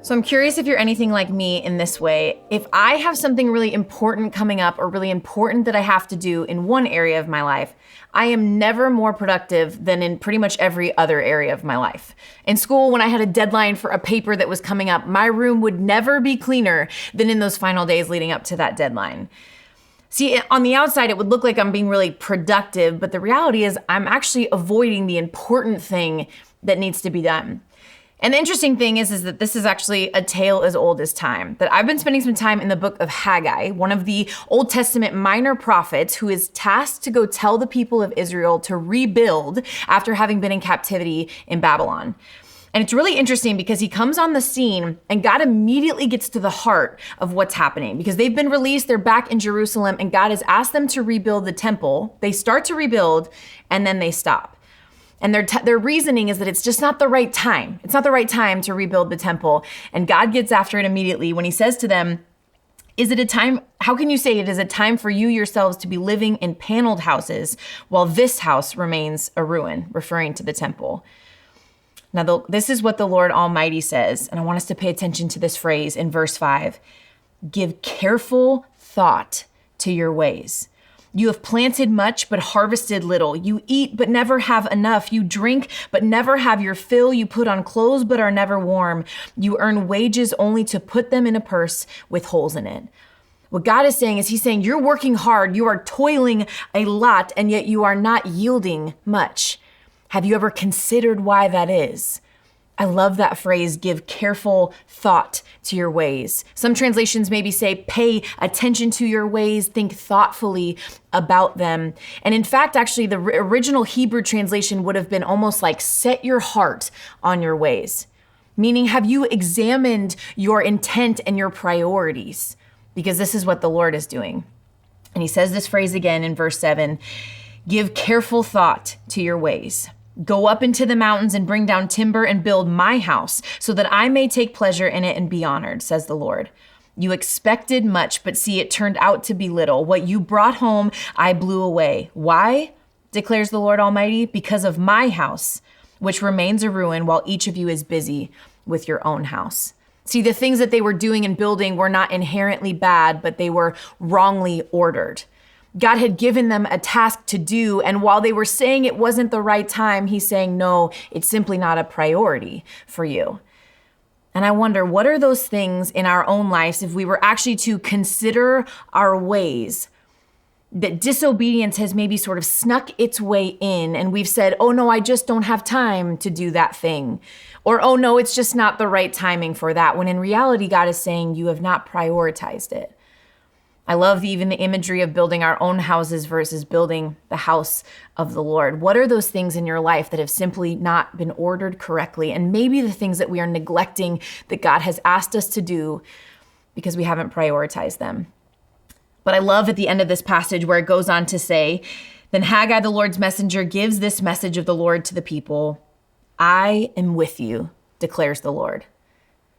So I'm curious if you're anything like me in this way. If I have something really important coming up or really important that I have to do in one area of my life, I am never more productive than in pretty much every other area of my life. In school, when I had a deadline for a paper that was coming up, my room would never be cleaner than in those final days leading up to that deadline. See, on the outside, it would look like I'm being really productive, but the reality is I'm actually avoiding the important thing that needs to be done. And the interesting thing is that this is actually a tale as old as time. That I've been spending some time in the book of Haggai, one of the Old Testament minor prophets who is tasked to go tell the people of Israel to rebuild after having been in captivity in Babylon. And it's really interesting because he comes on the scene and God immediately gets to the heart of what's happening because they've been released, they're back in Jerusalem, and God has asked them to rebuild the temple. They start to rebuild and then they stop. And their reasoning is that it's just not the right time. It's not the right time to rebuild the temple. And God gets after it immediately when he says to them, is it a time, how can you say it is a time for you yourselves to be living in paneled houses while this house remains a ruin, referring to the temple? Now, this is what the Lord Almighty says, and I want us to pay attention to this phrase in verse 5. Give careful thought to your ways. You have planted much, but harvested little. You eat, but never have enough. You drink, but never have your fill. You put on clothes, but are never warm. You earn wages only to put them in a purse with holes in it. What God is saying is he's saying you're working hard. You are toiling a lot, and yet you are not yielding much. Have you ever considered why that is? I love that phrase, give careful thought to your ways. Some translations maybe say, pay attention to your ways, think thoughtfully about them. And in fact, actually, the original Hebrew translation would have been almost like, set your heart on your ways. Meaning, have you examined your intent and your priorities? Because this is what the Lord is doing. And he says this phrase again in verse 7, give careful thought to your ways. Go up into the mountains and bring down timber and build my house so that I may take pleasure in it and be honored, says the Lord. You expected much, but see, it turned out to be little. What you brought home, I blew away. Why? Declares the Lord Almighty, because of my house, which remains a ruin while each of you is busy with your own house. See, the things that they were doing and building were not inherently bad, but they were wrongly ordered. God had given them a task to do, and while they were saying it wasn't the right time, he's saying, no, it's simply not a priority for you. And I wonder, what are those things in our own lives, if we were actually to consider our ways, that disobedience has maybe sort of snuck its way in, and we've said, oh no, I just don't have time to do that thing. Or, oh no, it's just not the right timing for that, when in reality, God is saying you have not prioritized it. I love even the imagery of building our own houses versus building the house of the Lord. What are those things in your life that have simply not been ordered correctly? And maybe the things that we are neglecting that God has asked us to do because we haven't prioritized them. But I love at the end of this passage where it goes on to say, then Haggai, the Lord's messenger, gives this message of the Lord to the people. I am with you, declares the Lord.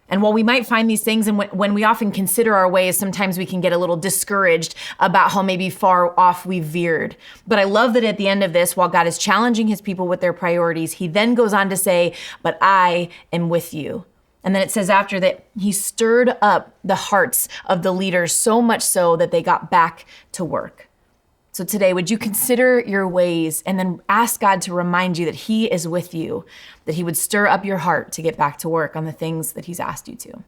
And while we might find these things, and when we often consider our ways, sometimes we can get a little discouraged about how maybe far off we've veered. But I love that at the end of this, while God is challenging his people with their priorities, he then goes on to say, but I am with you. And then it says after that, he stirred up the hearts of the leaders so much so that they got back to work. So today, would you consider your ways and then ask God to remind you that he is with you, that he would stir up your heart to get back to work on the things that he's asked you to.